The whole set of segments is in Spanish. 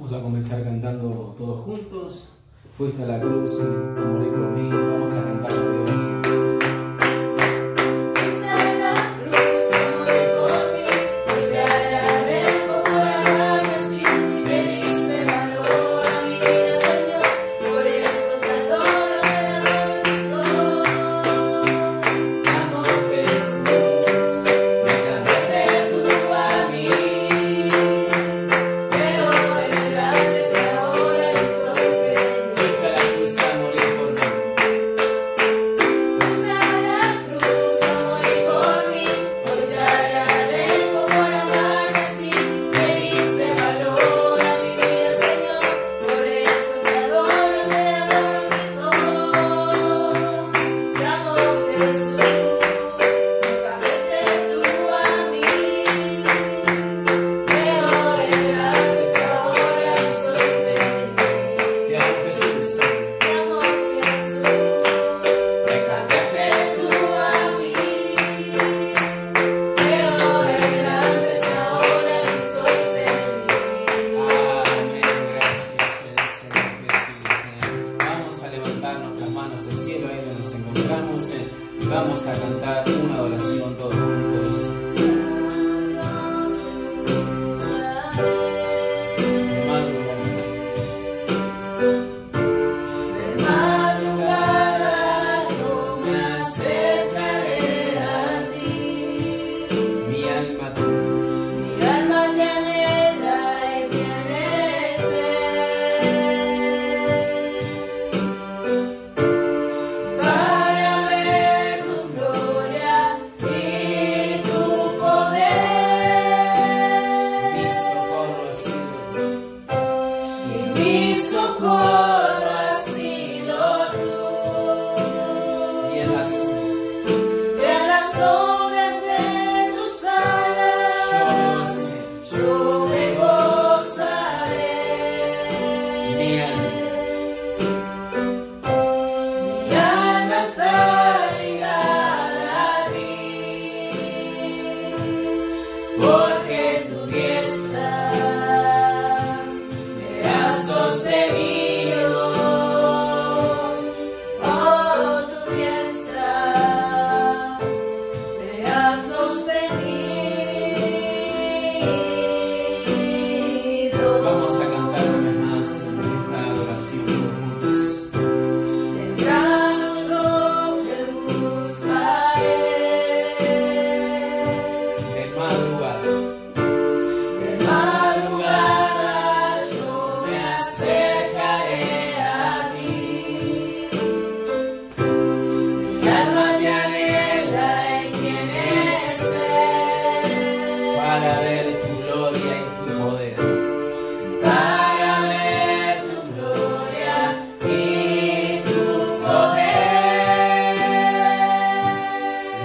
Vamos a comenzar cantando todos juntos. Fuiste a la cruz a morir por mí. Vamos a cantar a Dios. Vamos a cantar una adoración todos juntos. De madrugada yo me acercaré a ti. Mi alma te anhela y tiene sed. Para ver tu gloria y tu poder. mi socorro ha sido Y mi socorro ha sido tú. y en las En las sombras de tus alas yo me gozaré. mi alma Mi alma está ligada a ti, porque tu diestra me ha sostenido. Oh, tu diestra me ha sostenido. vamos a cantar una vez más en esta adoración todos juntos. Temprano yo te buscaré. De madrugada De madrugada yo me acercaré a ti. Mi alma te anhela y tiene sed. para ver tu gloria y tu poder. Para ver tu gloria y tu poder.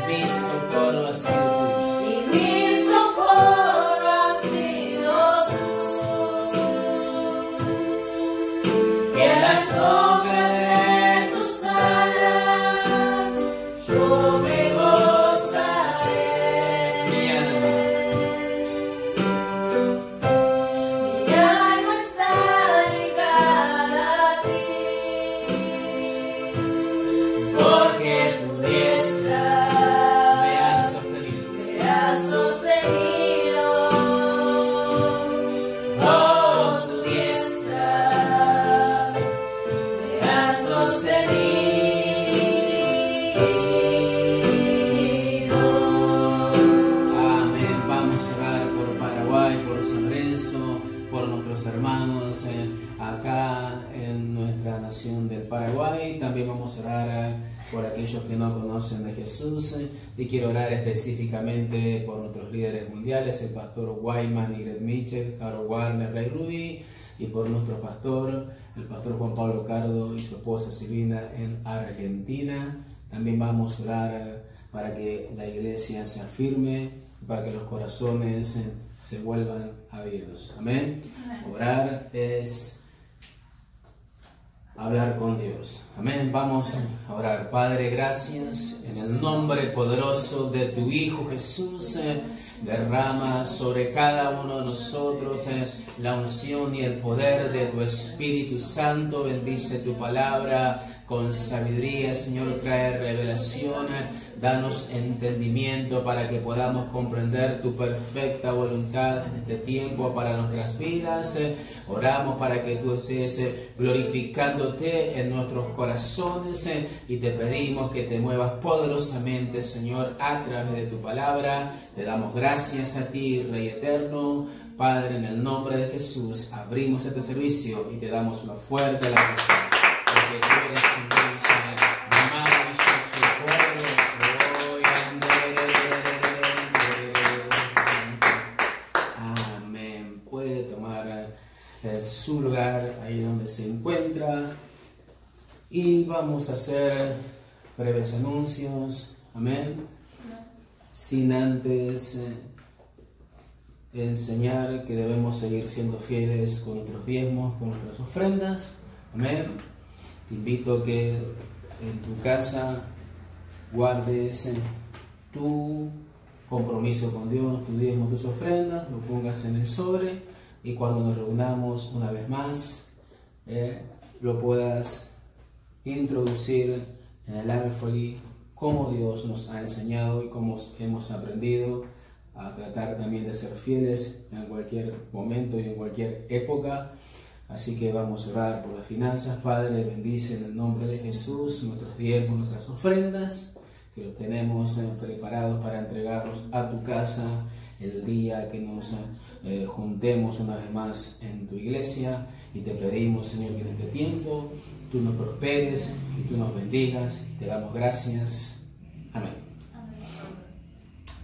Mi socorro ha sido tú. Y mi socorro ha sido tú. Y en las sombras de tus alas yo me gozaré. Mi alma Mi alma está ligada a ti, porque tu diestra me ha sostenido. me ha sostenido. Oh, tu diestra me ha sostenido. Amén. Vamos a orar por Paraguay, por San Lorenzo, por nuestros hermanos acá en nuestra nación del Paraguay. También vamos a orar por aquellos que no conocen de Jesús. Y quiero orar específicamente por nuestros líderes mundiales, el pastor Wyman y Gret Mitchell, Harold Warner, Ray Ruby, y por nuestro pastor, el pastor Juan Pablo Cardo y su esposa Silvina en Argentina. También vamos a orar para que la iglesia se afirme, para que los corazones se vuelvan a Dios. Amén. Orar es hablar con Dios. Amén. Vamos a orar. Padre, gracias en el nombre poderoso de tu Hijo Jesús. Derrama sobre cada uno de nosotros la unción y el poder de tu Espíritu Santo. Bendice tu palabra con sabiduría, Señor, trae revelación, danos entendimiento para que podamos comprender tu perfecta voluntad en este tiempo para nuestras vidas. Oramos para que tú estés glorificándote en nuestros corazones y te pedimos que te muevas poderosamente, Señor, a través de tu palabra. Te damos gracias a ti, Rey eterno. Padre, en el nombre de Jesús, abrimos este servicio y te damos una fuerte alabanza. Porque tú eres un Dios maravilloso, poderoso. Amén. Puede tomar su lugar ahí donde se encuentra. Y vamos a hacer breves anuncios. Amén. Sin antes enseñar que debemos seguir siendo fieles con nuestros diezmos, con nuestras ofrendas. Amén. Te invito a que en tu casa guardes tu compromiso con Dios, tu diezmo, tus ofrendas, lo pongas en el sobre y cuando nos reunamos una vez más, lo puedas introducir en el alfolí como Dios nos ha enseñado y como hemos aprendido a tratar también de ser fieles en cualquier momento y en cualquier época. Así que vamos a orar por las finanzas. Padre, bendice en el nombre de Jesús nuestros diezmos, nuestras ofrendas, que los tenemos preparados para entregarlos a tu casa el día que nos juntemos una vez más en tu iglesia. Y te pedimos, Señor, que en este tiempo tú nos prosperes y tú nos bendigas. Y te damos gracias. Amén.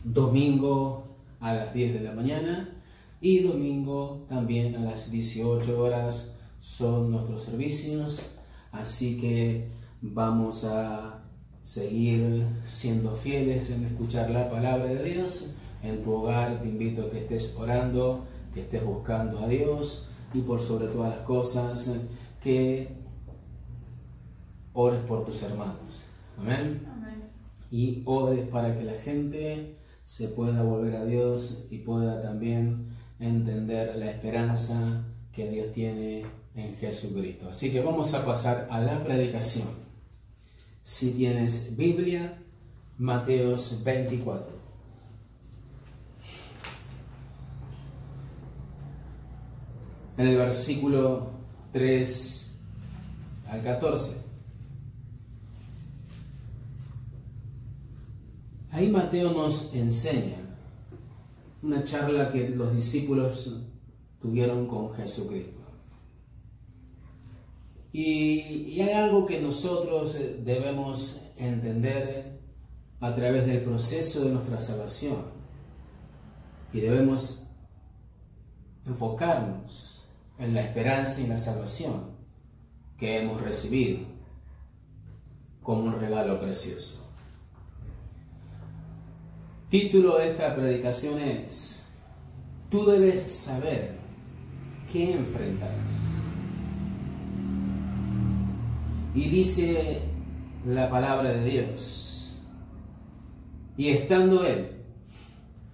Domingo a las 10 de la mañana y domingo también a las 18 horas son nuestros servicios, así que vamos a seguir siendo fieles en escuchar la palabra de Dios. En tu hogar te invito a que estés orando, que estés buscando a Dios y por sobre todas las cosas que ores por tus hermanos. Amén. Amén. Y ores para que la gente se pueda volver a Dios y pueda también entender la esperanza que Dios tiene en Jesucristo. Así que vamos a pasar a la predicación. Si tienes Biblia, Mateos 24. En el versículo 3 al 14. Ahí Mateo nos enseña una charla que los discípulos tuvieron con Jesucristo. Y hay algo que nosotros debemos entender a través del proceso de nuestra salvación. Y debemos enfocarnos en la esperanza y la salvación que hemos recibido como un regalo precioso. Título de esta predicación es: tú debes saber qué enfrentarás. Y dice la palabra de Dios: y estando él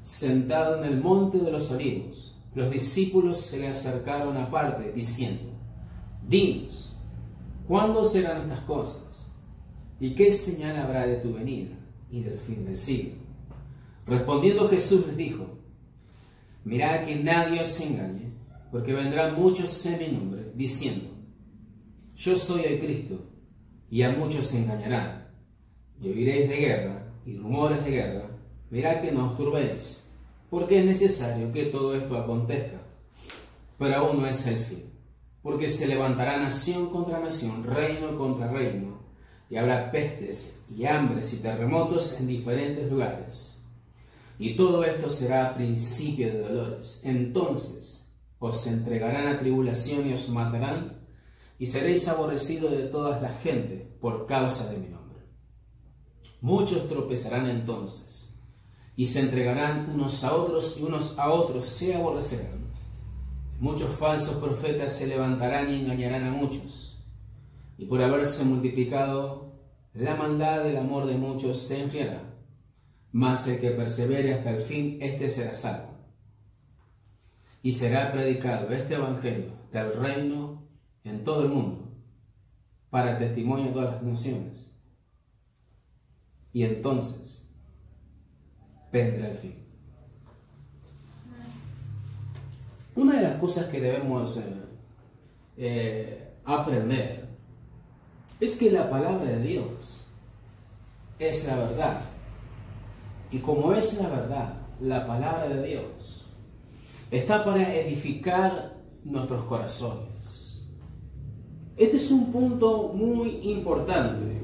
sentado en el monte de los olivos, los discípulos se le acercaron aparte, diciendo: dinos, ¿cuándo serán estas cosas? ¿Y qué señal habrá de tu venida y del fin del siglo? Respondiendo Jesús les dijo: mirad que nadie os engañe, porque vendrán muchos en mi nombre, diciendo: yo soy el Cristo, y a muchos se engañarán. Y oiréis de guerra y rumores de guerra. Mirad que no os turbéis, porque es necesario que todo esto acontezca, pero aún no es el fin, porque se levantará nación contra nación, reino contra reino, y habrá pestes y hambres y terremotos en diferentes lugares. Y todo esto será principio de dolores. Entonces os entregarán a tribulación y os matarán, y seréis aborrecidos de todas las gentes por causa de mi nombre. Muchos tropezarán entonces, y se entregarán unos a otros, y unos a otros se aborrecerán. Muchos falsos profetas se levantarán y engañarán a muchos. Y por haberse multiplicado la maldad, el amor de muchos se enfriará. Mas el que persevere hasta el fin, éste será salvo. y será predicado este evangelio del reino en todo el mundo para testimonio de todas las naciones. Y entonces vendrá el fin. Una de las cosas que debemos aprender es que la palabra de Dios es la verdad. Y como es la verdad, la palabra de Dios está para edificar nuestros corazones. Este es un punto muy importante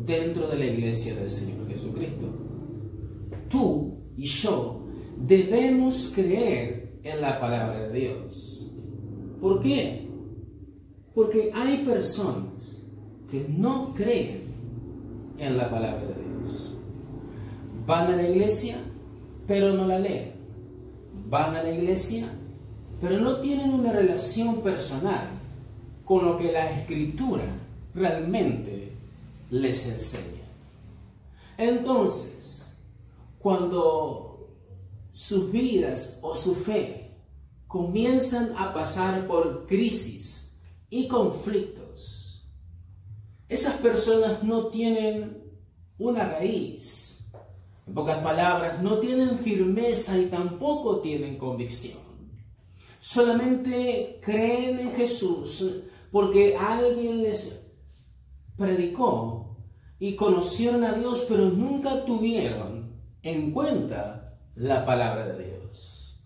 dentro de la iglesia del Señor Jesucristo. Tú y yo debemos creer en la palabra de Dios. ¿Por qué? Porque hay personas que no creen en la palabra de Dios. Van a la iglesia, pero no la leen. Van a la iglesia, pero no tienen una relación personal con lo que la Escritura realmente les enseña. Entonces, cuando sus vidas o su fe comienzan a pasar por crisis y conflictos, esas personas no tienen una raíz. En pocas palabras, no tienen firmeza y tampoco tienen convicción. Solamente creen en Jesús porque alguien les predicó y conocieron a Dios, pero nunca tuvieron en cuenta la palabra de Dios.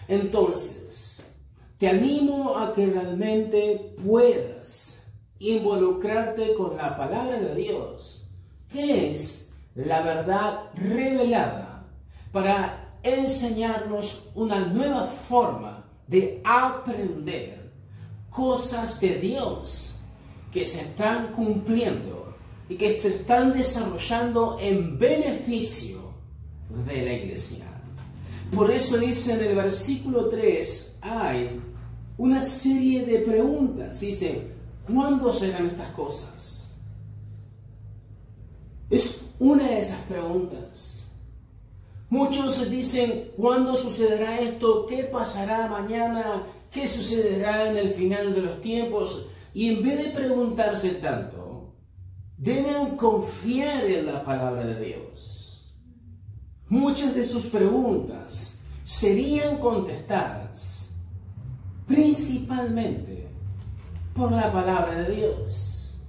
Entonces, te animo a que realmente puedas involucrarte con la palabra de Dios, que es la verdad revelada, para enseñarnos una nueva forma de aprender cosas de Dios que se están cumpliendo y que se están desarrollando en beneficio de la iglesia. Por eso dice en el versículo 3, hay una serie de preguntas. Dice, ¿cuándo serán estas cosas? Es una de esas preguntas. Muchos dicen, ¿cuándo sucederá esto? ¿Qué pasará mañana? ¿Qué sucederá en el final de los tiempos? Y en vez de preguntarse tanto, deben confiar en la palabra de Dios. Muchas de sus preguntas serían contestadas principalmente por la palabra de Dios.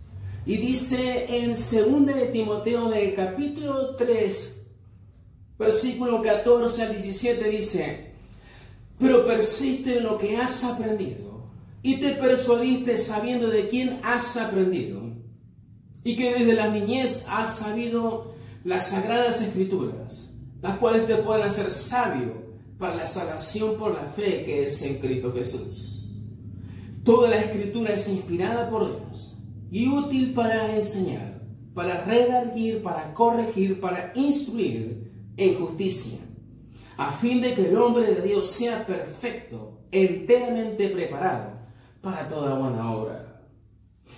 Y dice en 2 de Timoteo del capítulo 3, versículo 14 al 17, dice, pero persiste en lo que has aprendido y te persuadiste sabiendo de quién has aprendido y que desde la niñez has sabido las sagradas escrituras, las cuales te pueden hacer sabio para la salvación por la fe que es en Cristo Jesús. Toda la escritura es inspirada por Dios y útil para enseñar, para redarguir, para corregir, para instruir en justicia, a fin de que el hombre de Dios sea perfecto, enteramente preparado para toda buena obra.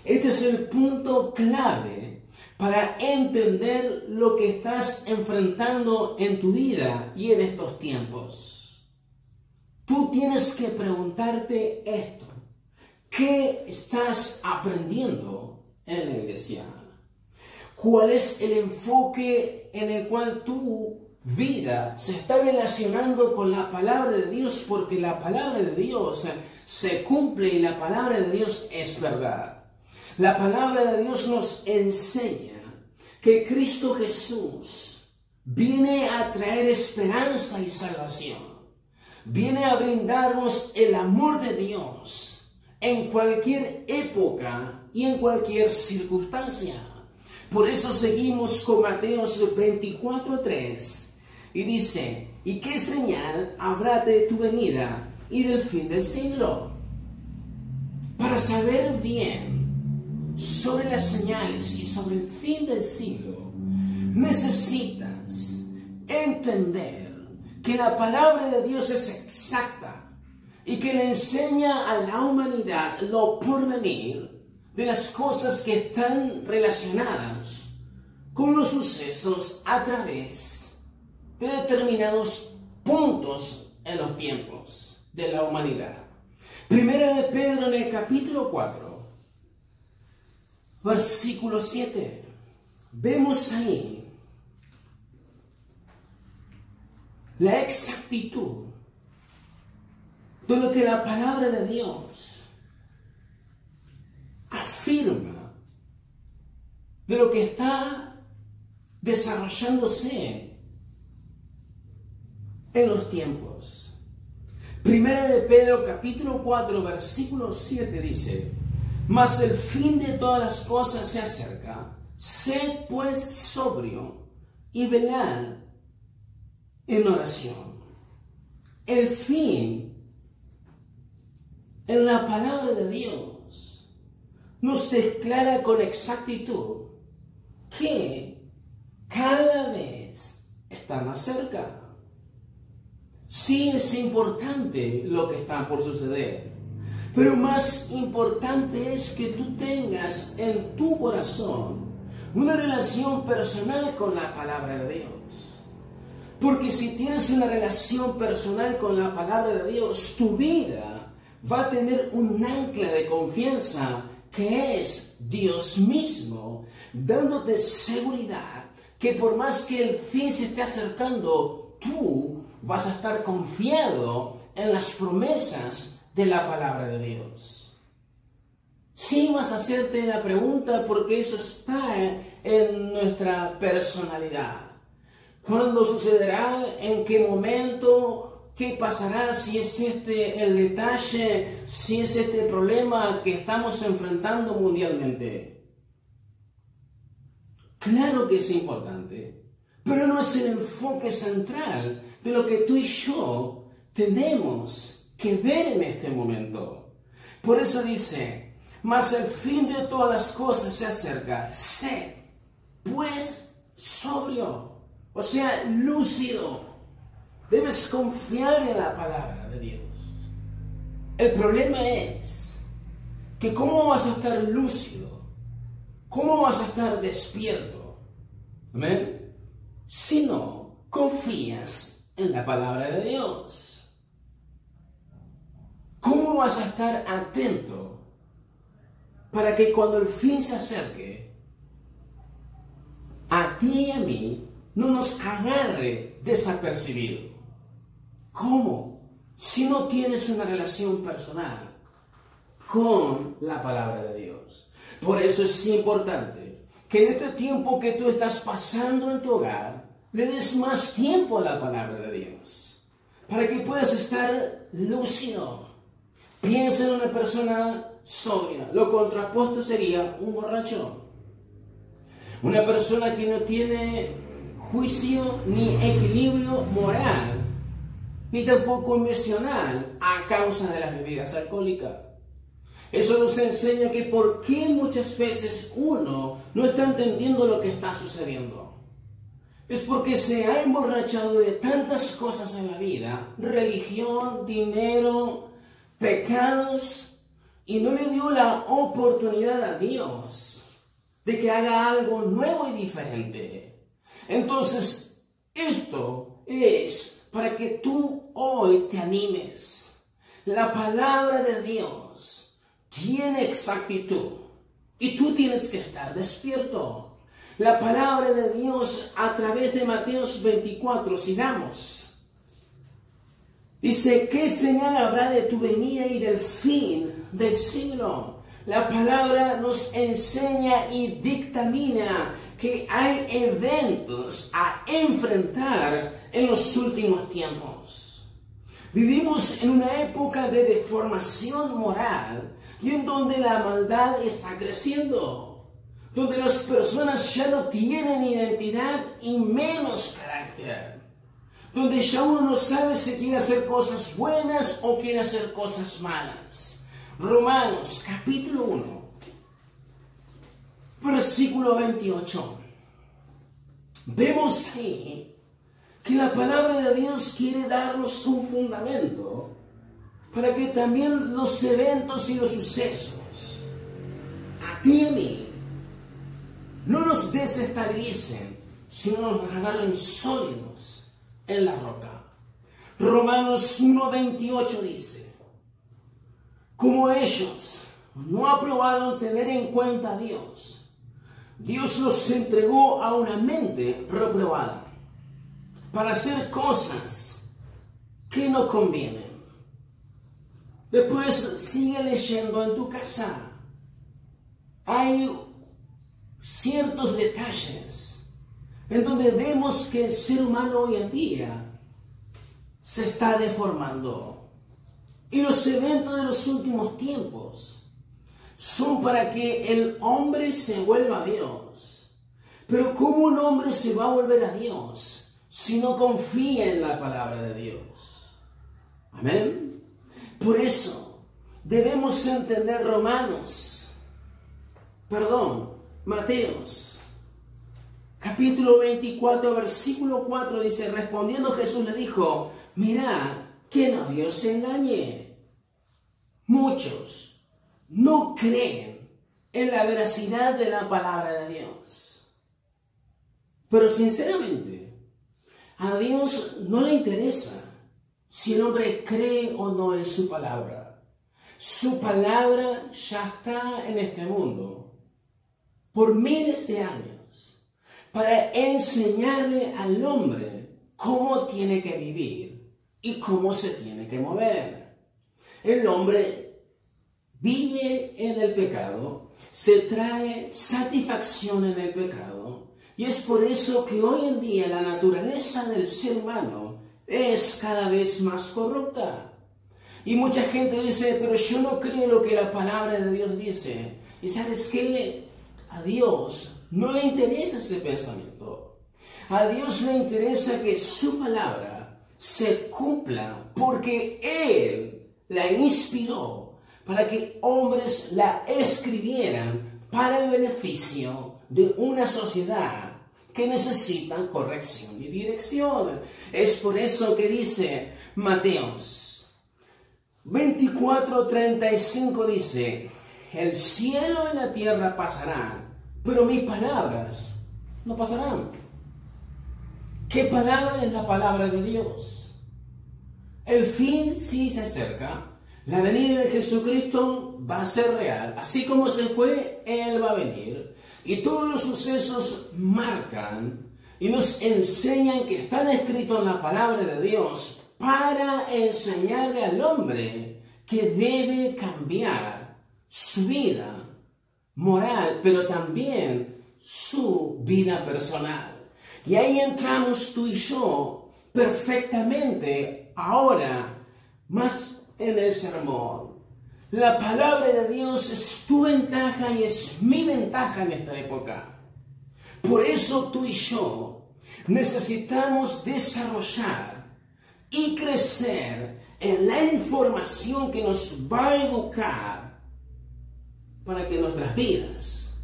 Este es el punto clave para entender lo que estás enfrentando en tu vida y en estos tiempos. Tú tienes que preguntarte esto. ¿Qué estás aprendiendo en la iglesia? ¿Cuál es el enfoque en el cual tu vida se está relacionando con la palabra de Dios? Porque la palabra de Dios se cumple y la palabra de Dios es verdad. La palabra de Dios nos enseña que Cristo Jesús viene a traer esperanza y salvación. Viene a brindarnos el amor de Dios en cualquier época y en cualquier circunstancia. Por eso seguimos con Mateo 24:3 y dice, ¿y qué señal habrá de tu venida y del fin del siglo? Para saber bien sobre las señales y sobre el fin del siglo, necesitas entender que la palabra de Dios es exacta y que le enseña a la humanidad lo porvenir de las cosas que están relacionadas con los sucesos a través de determinados puntos en los tiempos, de la humanidad. Primera de Pedro en el capítulo 4, versículo 7. Vemos ahí la exactitud de lo que la palabra de Dios afirma, de lo que está desarrollándose en los tiempos. Primera de Pedro capítulo 4 versículo 7 dice: mas el fin de todas las cosas se acerca, sed pues sobrio y velad en oración. El fin en la palabra de Dios nos declara con exactitud que cada vez está más cerca. Sí, es importante lo que está por suceder, pero más importante es que tú tengas en tu corazón una relación personal con la palabra de Dios. Porque si tienes una relación personal con la palabra de Dios, tu vida va a tener un ancla de confianza que es Dios mismo, dándote seguridad que por más que el fin se esté acercando, tú vas a estar confiado en las promesas de la palabra de Dios. Sí, vas a hacerte la pregunta porque eso está en nuestra personalidad. ¿Cuándo sucederá? ¿En qué momento? ¿Qué pasará? Si es este el detalle, si es este el problema que estamos enfrentando mundialmente. Claro que es importante, pero no es el enfoque central de lo que tú y yo tenemos que ver en este momento. Por eso dice: mas el fin de todas las cosas se acerca, sed pues sobrio, o sea, lúcido. Debes confiar en la palabra de Dios. El problema es que ¿cómo vas a estar lúcido? ¿Cómo vas a estar despierto? ¿Amén? Si no confías en la palabra de Dios. ¿Cómo vas a estar atento para que cuando el fin se acerque, a ti y a mí no nos agarre desapercibido? ¿Cómo? Si no tienes una relación personal con la palabra de Dios. Por eso es importante que en este tiempo que tú estás pasando en tu hogar, le des más tiempo a la palabra de Dios, para que puedas estar lúcido. Piensa en una persona sobria. Lo contrapuesto sería un borracho. Una persona que no tiene juicio ni equilibrio moral, ni tampoco emocional a causa de las bebidas alcohólicas. Eso nos enseña que por qué muchas veces uno no está entendiendo lo que está sucediendo. Es porque se ha emborrachado de tantas cosas en la vida: religión, dinero, pecados, y no le dio la oportunidad a Dios de que haga algo nuevo y diferente. Entonces, esto es para que tú hoy te animes. La palabra de Dios tiene exactitud y tú tienes que estar despierto. La palabra de Dios a través de Mateo 24, sigamos. Dice: ¿qué señal habrá de tu venida y del fin del siglo? La palabra nos enseña y dictamina que hay eventos a enfrentar en los últimos tiempos. Vivimos en una época de deformación moral y en donde la maldad está creciendo, donde las personas ya no tienen identidad y menos carácter, donde ya uno no sabe si quiere hacer cosas buenas o quiere hacer cosas malas. Romanos capítulo 1, versículo 28. Vemos ahí que la palabra de Dios quiere darnos un fundamento para que también los eventos y los sucesos, a ti y a mí, no nos desestabilicen, sino nos agarren sólidos en la roca. Romanos 1:28 dice, como ellos no aprobaron tener en cuenta a Dios, Dios los entregó a una mente reprobada para hacer cosas que no convienen. Después sigue leyendo en tu casa. Hay ciertos detalles en donde vemos que el ser humano hoy en día se está deformando. Y los eventos de los últimos tiempos son para que el hombre se vuelva a Dios. Pero ¿cómo un hombre se va a volver a Dios si no confía en la palabra de Dios? Amén. Por eso debemos entender Mateos, capítulo 24, versículo 4 dice, respondiendo Jesús le dijo, mirad que nadie os engañe. Muchos no creen en la veracidad de la palabra de Dios. Pero sinceramente, a Dios no le interesa si el hombre cree o no en su palabra. Su palabra ya está en este mundo por miles de años para enseñarle al hombre cómo tiene que vivir y cómo se tiene que mover. El hombre vive en el pecado, se trae satisfacción en el pecado, y es por eso que hoy en día la naturaleza del ser humano es cada vez más corrupta. Y mucha gente dice, pero yo no creo lo que la palabra de Dios dice. ¿Y sabes qué? A Dios no le interesa ese pensamiento. A Dios le interesa que su palabra se cumpla porque Él la inspiró para que hombres la escribieran para el beneficio de una sociedad que necesita corrección y dirección. Es por eso que dice Mateos 24:35 dice, el cielo y la tierra pasarán, pero mis palabras no pasarán. ¿Qué palabra es la palabra de Dios? El fin sí se acerca. La venida de Jesucristo va a ser real. Así como se fue, Él va a venir. Y todos los sucesos marcan y nos enseñan que están escritos en la palabra de Dios para enseñarle al hombre que debe cambiar su vida moral, pero también su vida personal. Y ahí entramos tú y yo perfectamente ahora, más en el sermón. La palabra de Dios es tu ventaja y es mi ventaja en esta época. Por eso tú y yo necesitamos desarrollar y crecer en la información que nos va a educar para que nuestras vidas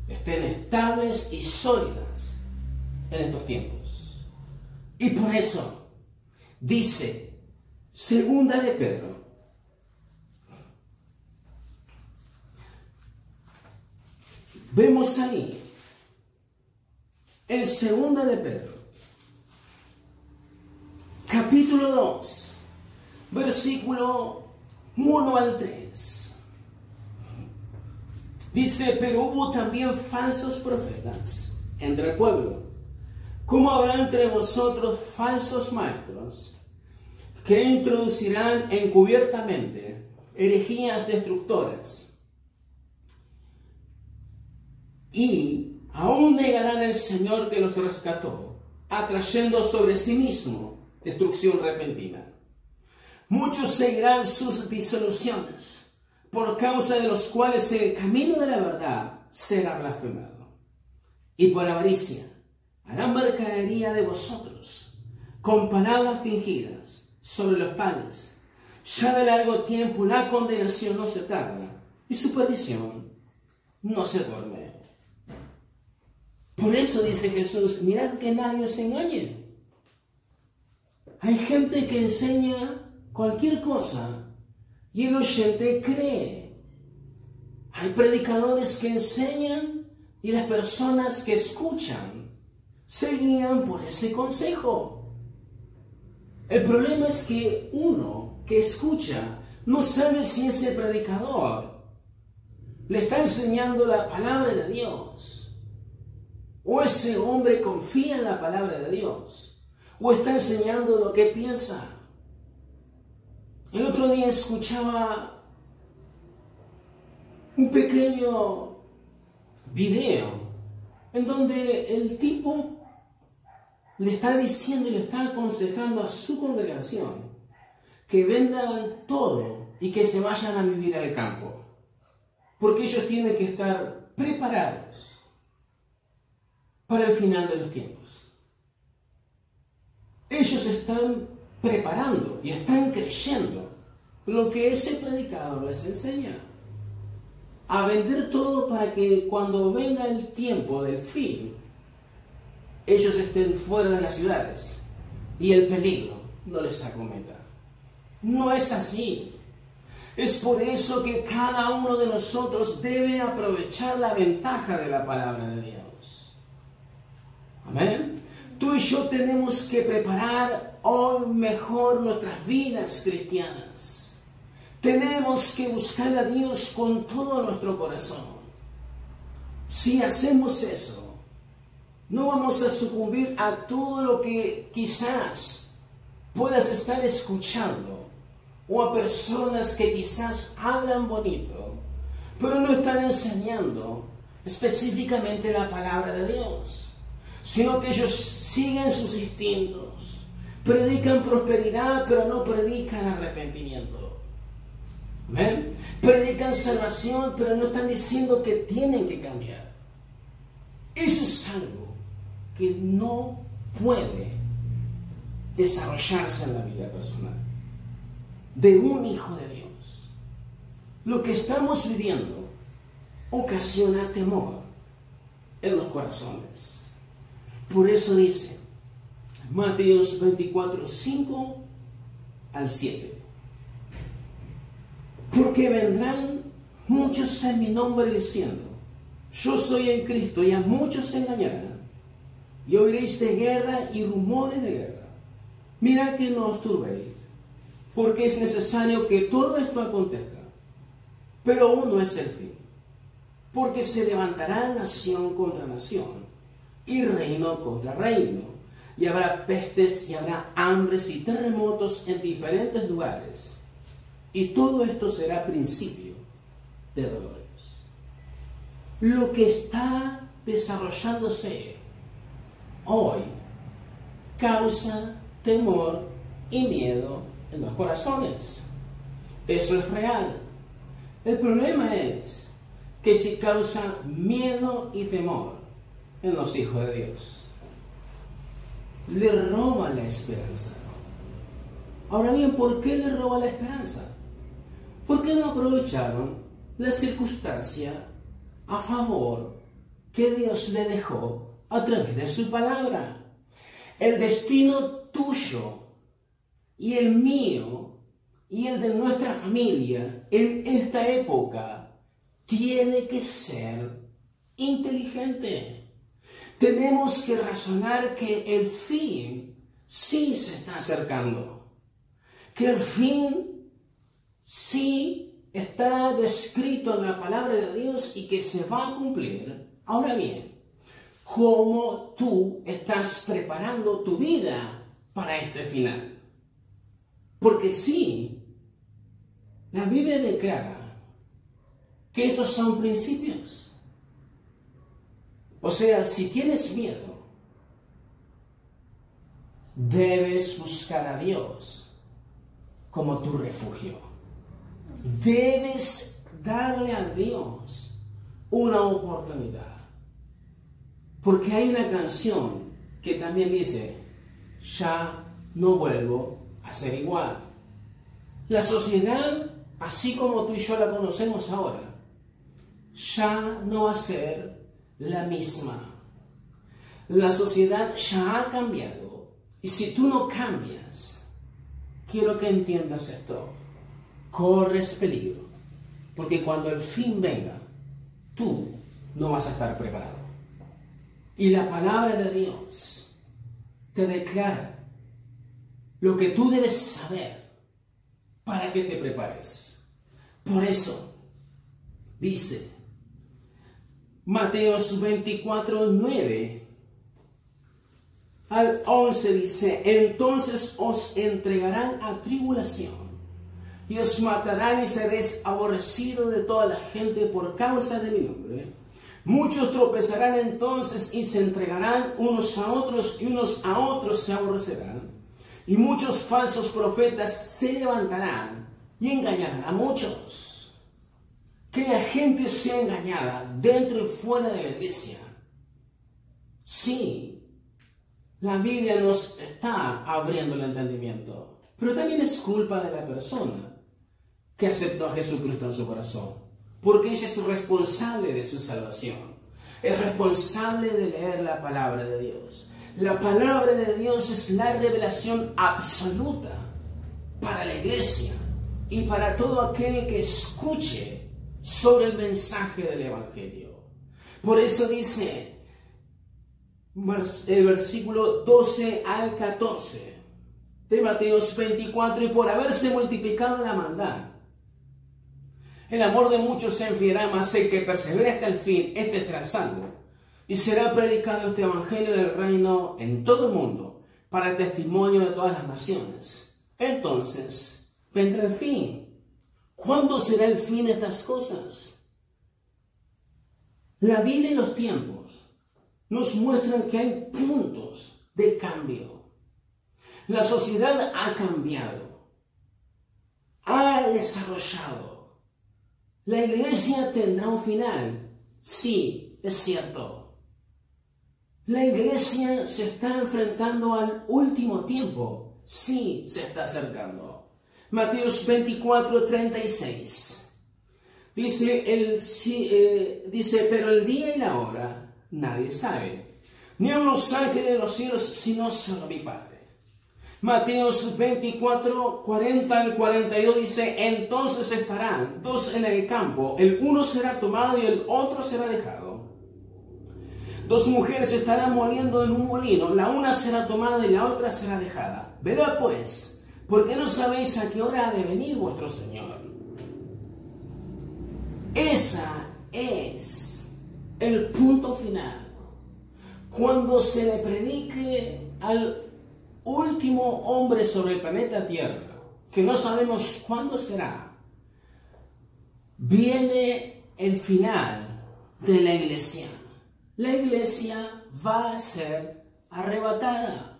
estén estables y sólidas en estos tiempos. Y por eso dice Segunda de Pedro, vemos ahí en Segunda de Pedro, capítulo 2, versículo 1 al 3. Dice, pero hubo también falsos profetas entre el pueblo, como habrá entre vosotros falsos maestros, que introducirán encubiertamente herejías destructoras, y aún negarán al Señor que los rescató, atrayendo sobre sí mismo destrucción repentina. Muchos seguirán sus disoluciones, por causa de los cuales el camino de la verdad será blasfemado. Y por avaricia harán mercadería de vosotros, con palabras fingidas sobre los panes. Ya de largo tiempo la condenación no se tarda, y su perdición no se duerme. Por eso dice Jesús, mirad que nadie os engañe. Hay gente que enseña cualquier cosa y el oyente cree. Hay predicadores que enseñan y las personas que escuchan se guían por ese consejo. El problema es que uno que escucha no sabe si ese predicador le está enseñando la palabra de Dios, o ese hombre confía en la palabra de Dios, o está enseñando lo que piensa. El otro día escuchaba un pequeño video en donde el tipo le está diciendo y le está aconsejando a su congregación que vendan todo y que se vayan a vivir al campo, porque ellos tienen que estar preparados para el final de los tiempos. Ellos están preparando y están creyendo lo que ese predicador les enseña, a vender todo para que cuando venga el tiempo del fin, ellos estén fuera de las ciudades y el peligro no les acometa. No es así. Es por eso que cada uno de nosotros debe aprovechar la ventaja de la palabra de Dios. Amén. Tú y yo tenemos que preparar hoy mejor nuestras vidas cristianas. Tenemos que buscar a Dios con todo nuestro corazón. Si hacemos eso, no vamos a sucumbir a todo lo que quizás puedas estar escuchando, o a personas que quizás hablan bonito, pero no están enseñando específicamente la palabra de Dios, sino que ellos siguen sus instintos, predican prosperidad, pero no predican arrepentimiento. ¿Amén? Predican salvación, pero no están diciendo que tienen que cambiar. Eso es algo que no puede desarrollarse en la vida personal de un hijo de Dios. Lo que estamos viviendo ocasiona temor en los corazones. Por eso dice Mateos 24, 5 al 7. Porque vendrán muchos en mi nombre diciendo, yo soy en Cristo, y a muchos se engañarán. Y oiréis de guerra y rumores de guerra. Mirad que no os turbéis, porque es necesario que todo esto acontezca, pero aún no es el fin. Porque se levantará nación contra nación, y reino contra reino, y habrá pestes, y habrá hambres y terremotos en diferentes lugares, y todo esto será principio de dolores. Lo que está desarrollándose hoy causa temor y miedo en los corazones. Eso es real. El problema es que si causa miedo y temor en los hijos de Dios, le roba la esperanza. Ahora bien, ¿por qué le roba la esperanza? Porque no aprovecharon la circunstancia a favor que Dios le dejó a través de su palabra. El destino tuyo y el mío y el de nuestra familia en esta época tiene que ser inteligente. Tenemos que razonar que el fin sí se está acercando, que el fin sí está descrito en la palabra de Dios y que se va a cumplir. Ahora bien, ¿cómo tú estás preparando tu vida para este final? Porque sí, la Biblia declara que estos son principios. O sea, si tienes miedo, debes buscar a Dios como tu refugio. Debes darle a Dios una oportunidad. Porque hay una canción que también dice, ya no vuelvo a ser igual. La sociedad, así como tú y yo la conocemos ahora, ya no va a ser la misma. La sociedad ya ha cambiado. Y si tú no cambias, quiero que entiendas esto. Corres peligro. Porque cuando el fin venga, tú no vas a estar preparado. Y la palabra de Dios te declara lo que tú debes saber para que te prepares. Por eso, dice Mateos 24, 9 al 11, dice: entonces os entregarán a tribulación, y os matarán y seréis aborrecidos de toda la gente por causa de mi nombre. Muchos tropezarán entonces y se entregarán unos a otros, y unos a otros se aborrecerán. Y muchos falsos profetas se levantarán y engañarán a muchos. Que la gente sea engañada dentro y fuera de la iglesia. Sí, la Biblia nos está abriendo el entendimiento, pero también es culpa de la persona que aceptó a Jesucristo en su corazón, porque ella es responsable de su salvación, es responsable de leer la palabra de Dios. La palabra de Dios es la revelación absoluta para la iglesia y para todo aquel que escuche sobre el mensaje del Evangelio. Por eso dice el versículo 12 al 14 de Mateos 24: y por haberse multiplicado la maldad, el amor de muchos se enfriará, mas el que persevera hasta el fin, este será salvo. Y será predicado este evangelio del reino en todo el mundo, para testimonio de todas las naciones. Entonces vendrá el fin. ¿Cuándo será el fin de estas cosas? La Biblia y los tiempos nos muestran que hay puntos de cambio. La sociedad ha cambiado, ha desarrollado. La iglesia tendrá un final. Sí, es cierto. La iglesia se está enfrentando al último tiempo. Sí, se está acercando. Mateos 24, 36. Dice, pero el día y la hora nadie sabe, ni aun los ángeles de los cielos, sino solo mi Padre. Mateos 24, 40 al 42 dice: entonces estarán dos en el campo, el uno será tomado y el otro será dejado. Dos mujeres estarán moliendo en un molino, la una será tomada y la otra será dejada. Velad pues, porque no sabéis a qué hora ha de venir vuestro Señor. Esa es el punto final. Cuando se le predique al último hombre sobre el planeta Tierra, que no sabemos cuándo será, viene el final de la iglesia. La iglesia va a ser arrebatada,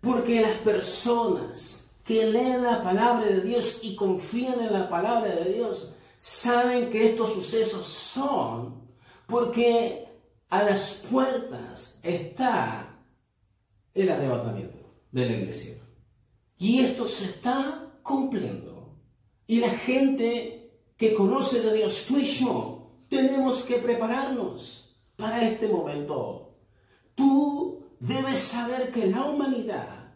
porque las personas que leen la palabra de Dios y confían en la palabra de Dios saben que estos sucesos son porque a las puertas está el arrebatamiento de la iglesia. Y esto se está cumpliendo. Y la gente que conoce de Dios, tú y yo, tenemos que prepararnos para este momento. Tú debes saber que la humanidad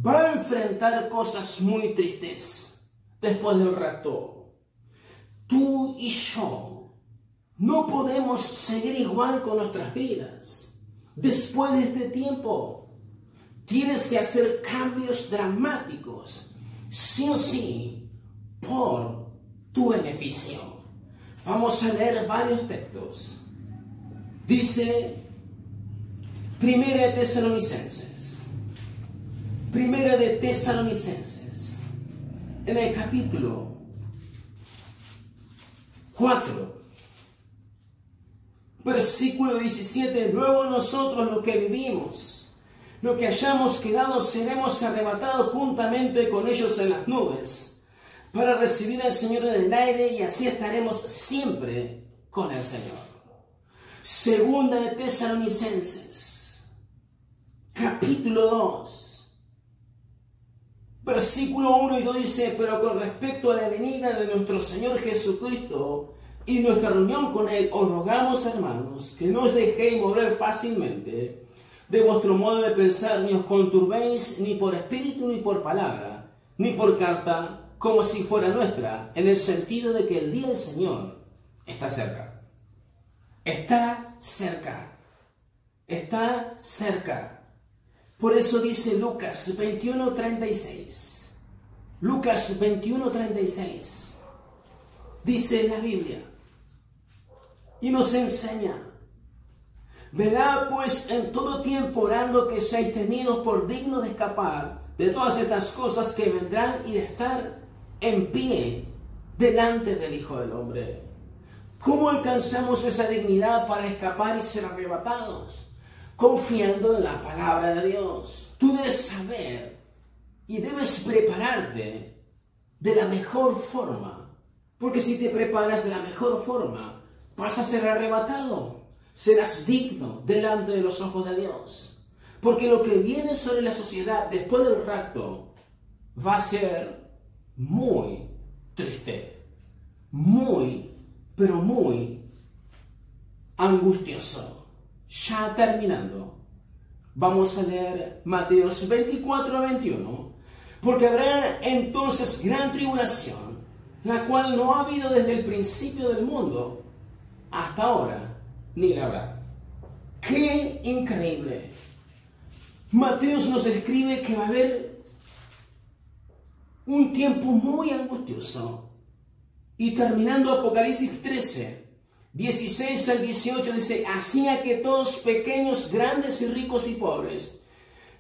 va a enfrentar cosas muy tristes después del rapto. Tú y yo no podemos seguir igual con nuestras vidas. Después de este tiempo, tienes que hacer cambios dramáticos, sí o sí, por tu beneficio. Vamos a leer varios textos. Dice Primera de Tesalonicenses, en el capítulo 4, versículo 17: luego nosotros los que vivimos, los que hayamos quedado, seremos arrebatados juntamente con ellos en las nubes, para recibir al Señor en el aire, y así estaremos siempre con el Señor. Segunda de Tesalonicenses, capítulo 2, versículo 1 y 2 dice: pero con respecto a la venida de nuestro Señor Jesucristo y nuestra reunión con Él, os rogamos, hermanos, que no os dejéis mover fácilmente de vuestro modo de pensar, ni os conturbéis ni por espíritu, ni por palabra, ni por carta, como si fuera nuestra, en el sentido de que el día del Señor está cerca. Está cerca. Está cerca. Por eso dice Lucas 21:36. Lucas 21:36. Dice la Biblia y nos enseña: velad pues en todo tiempo orando que seáis tenidos por dignos de escapar de todas estas cosas que vendrán y de estar en pie delante del Hijo del Hombre. ¿Cómo alcanzamos esa dignidad para escapar y ser arrebatados? Confiando en la palabra de Dios. Tú debes saber y debes prepararte de la mejor forma. Porque si te preparas de la mejor forma, vas a ser arrebatado. Serás digno delante de los ojos de Dios. Porque lo que viene sobre la sociedad después del rapto va a ser muy triste. Muy, pero muy angustioso. Ya terminando, vamos a leer Mateos 24:21. Porque habrá entonces gran tribulación, la cual no ha habido desde el principio del mundo hasta ahora, ni la habrá. ¡Qué increíble! Mateos nos describe que va a haber un tiempo muy angustioso. Y terminando Apocalipsis 13:16-18 dice: así a que todos, pequeños, grandes y ricos y pobres,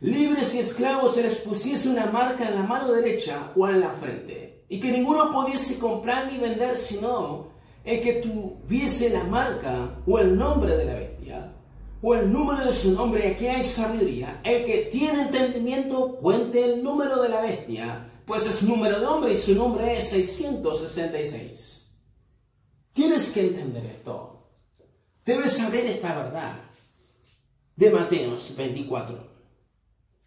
libres y esclavos, se les pusiese una marca en la mano derecha o en la frente, y que ninguno pudiese comprar ni vender sino el que tuviese la marca o el nombre de la bestia o el número de su nombre. Y aquí hay sabiduría. El que tiene entendimiento cuente el número de la bestia, pues es número de hombre y su nombre es 666. Tienes que entender esto. Debes saber esta verdad de Mateos 24.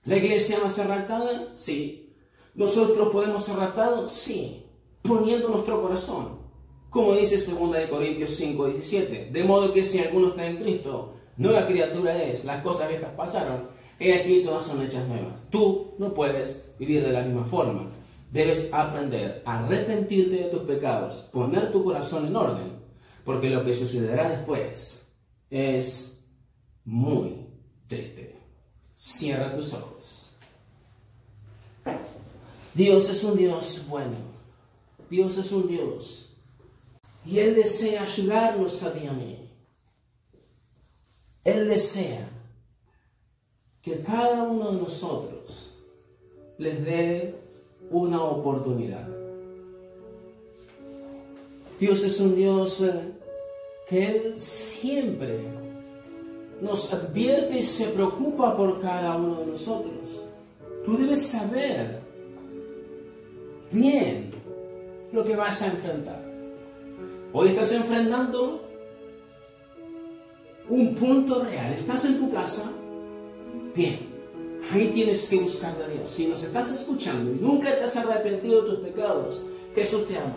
¿La iglesia va a ser raptada? Sí. ¿Nosotros podemos ser raptados? Sí. Poniendo nuestro corazón. Como dice 2 Corintios 5:17. De modo que si alguno está en Cristo, nueva criatura es. Las cosas viejas pasaron. He aquí todas son hechas nuevas. Tú no puedes vivir de la misma forma. Debes aprender a arrepentirte de tus pecados, poner tu corazón en orden, porque lo que sucederá después es muy triste. Cierra tus ojos. Dios es un Dios bueno. Dios es un Dios. Y Él desea ayudarnos a ti y a mí. Él desea que cada uno de nosotros les dé una oportunidad. Dios es un Dios que Él siempre nos advierte y se preocupa por cada uno de nosotros. Tú debes saber bien lo que vas a enfrentar. Hoy estás enfrentando un punto real. Estás en tu casa. Bien, ahí tienes que buscar a Dios. Si nos estás escuchando y nunca te has arrepentido de tus pecados, Jesús te ama.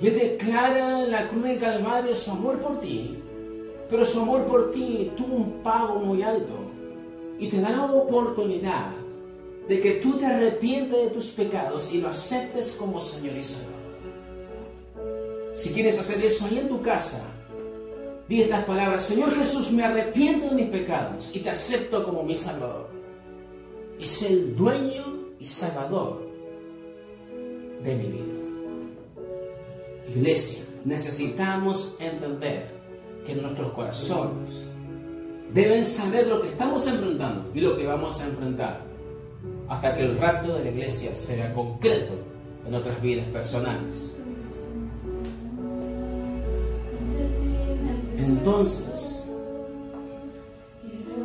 Y Él declara en la cruz del Calvario su amor por ti. Pero su amor por ti tuvo un pago muy alto. Y te da la oportunidad de que tú te arrepientas de tus pecados y lo aceptes como Señor y Salvador. Si quieres hacer eso ahí en tu casa, di estas palabras: Señor Jesús, me arrepiento de mis pecados y te acepto como mi Salvador. Y sé el dueño y Salvador de mi vida. Iglesia, necesitamos entender que nuestros corazones deben saber lo que estamos enfrentando y lo que vamos a enfrentar hasta que el rapto de la iglesia sea concreto en nuestras vidas personales. Entonces,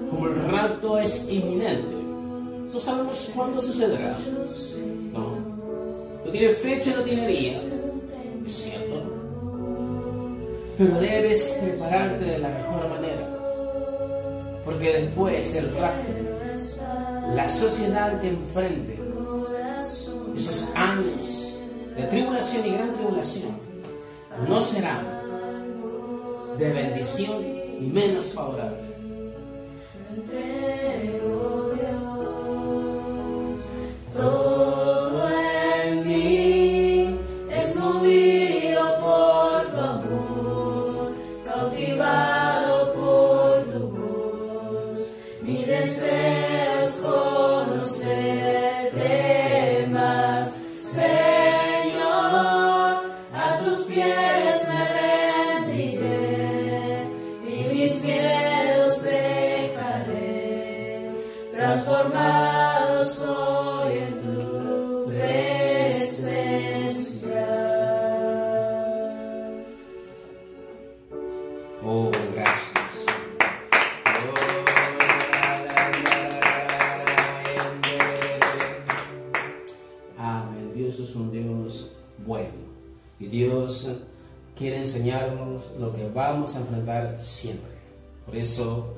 como el rapto es inminente, no sabemos cuándo sucederá. No tiene fecha, no tiene día. Es cierto. Pero debes prepararte de la mejor manera. Porque después el rapto, la sociedad que enfrente esos años de tribulación y gran tribulación, no serán de bendición y menos favorable. Todo en mí es movido por tu amor, cautivado por tu voz. Mi deseo pies me rendiré y mis miedos dejaré, transformado soy en tu presencia. Oh, gracias. Amén. Dios es un Dios bueno y Dios quiere enseñarnos lo que vamos a enfrentar siempre. Por eso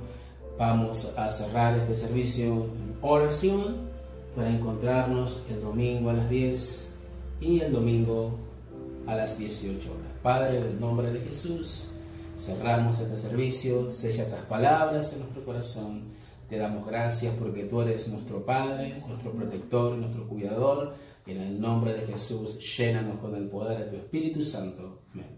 vamos a cerrar este servicio en oración para encontrarnos el domingo a las 10 y el domingo a las 18 horas. Padre, en el nombre de Jesús, cerramos este servicio, sella estas palabras en nuestro corazón. Te damos gracias porque tú eres nuestro Padre, nuestro protector, nuestro cuidador. Y en el nombre de Jesús, llénanos con el poder de tu Espíritu Santo. Amén.